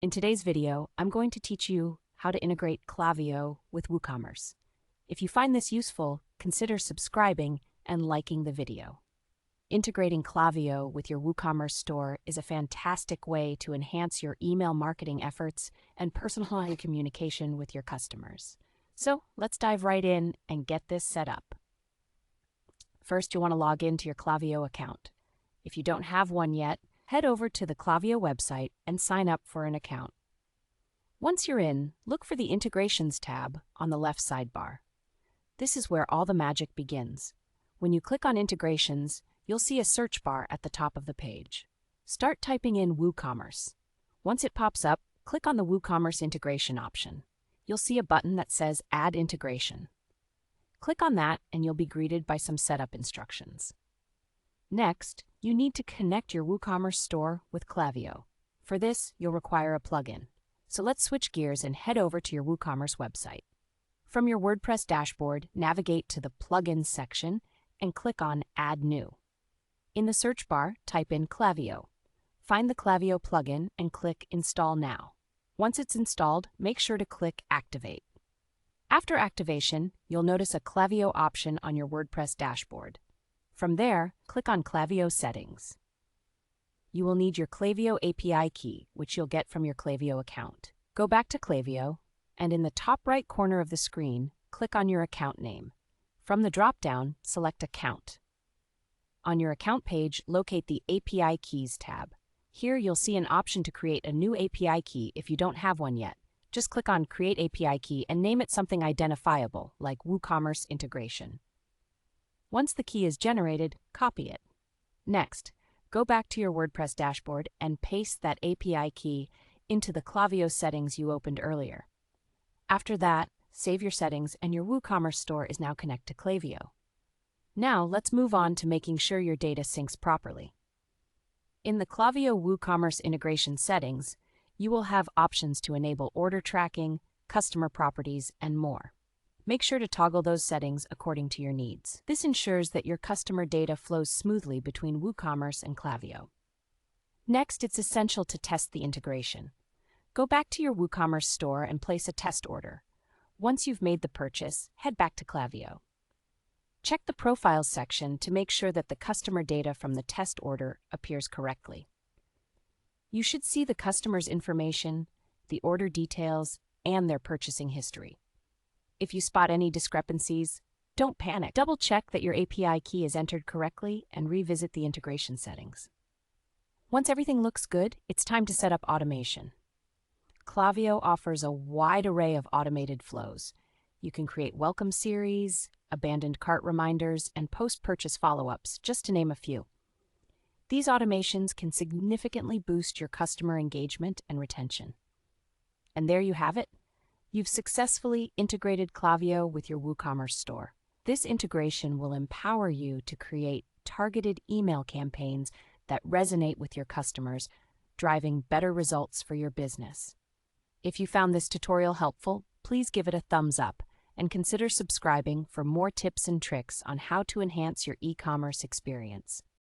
In today's video, I'm going to teach you how to integrate Klaviyo with WooCommerce. If you find this useful, consider subscribing and liking the video. Integrating Klaviyo with your WooCommerce store is a fantastic way to enhance your email marketing efforts and personalize communication with your customers. So let's dive right in and get this set up. First, you'll want to log into your Klaviyo account. If you don't have one yet, head over to the Klaviyo website and sign up for an account. Once you're in, look for the Integrations tab on the left sidebar. This is where all the magic begins. When you click on Integrations, you'll see a search bar at the top of the page. Start typing in WooCommerce. Once it pops up, click on the WooCommerce integration option. You'll see a button that says Add Integration. Click on that and you'll be greeted by some setup instructions. Next, you need to connect your WooCommerce store with Klaviyo. For this, you'll require a plugin. So let's switch gears and head over to your WooCommerce website. From your WordPress dashboard, navigate to the Plugins section and click on Add New. In the search bar, type in Klaviyo. Find the Klaviyo plugin and click Install Now. Once it's installed, make sure to click Activate. After activation, you'll notice a Klaviyo option on your WordPress dashboard. From there, click on Klaviyo Settings. You will need your Klaviyo API key, which you'll get from your Klaviyo account. Go back to Klaviyo, and in the top right corner of the screen, click on your account name. From the drop-down, select Account. On your account page, locate the API Keys tab. Here you'll see an option to create a new API key if you don't have one yet. Just click on Create API Key and name it something identifiable, like WooCommerce Integration. Once the key is generated, copy it. Next, go back to your WordPress dashboard and paste that API key into the Klaviyo settings you opened earlier. After that, save your settings and your WooCommerce store is now connected to Klaviyo. Now, let's move on to making sure your data syncs properly. In the Klaviyo WooCommerce integration settings, you will have options to enable order tracking, customer properties, and more. Make sure to toggle those settings according to your needs. This ensures that your customer data flows smoothly between WooCommerce and Klaviyo. Next, it's essential to test the integration. Go back to your WooCommerce store and place a test order. Once you've made the purchase, head back to Klaviyo. Check the Profiles section to make sure that the customer data from the test order appears correctly. You should see the customer's information, the order details, and their purchasing history. If you spot any discrepancies, don't panic. Double-check that your API key is entered correctly and revisit the integration settings. Once everything looks good, it's time to set up automation. Klaviyo offers a wide array of automated flows. You can create welcome series, abandoned cart reminders, and post-purchase follow-ups, just to name a few. These automations can significantly boost your customer engagement and retention. And there you have it. You've successfully integrated Klaviyo with your WooCommerce store. This integration will empower you to create targeted email campaigns that resonate with your customers, driving better results for your business. If you found this tutorial helpful, please give it a thumbs up and consider subscribing for more tips and tricks on how to enhance your e-commerce experience.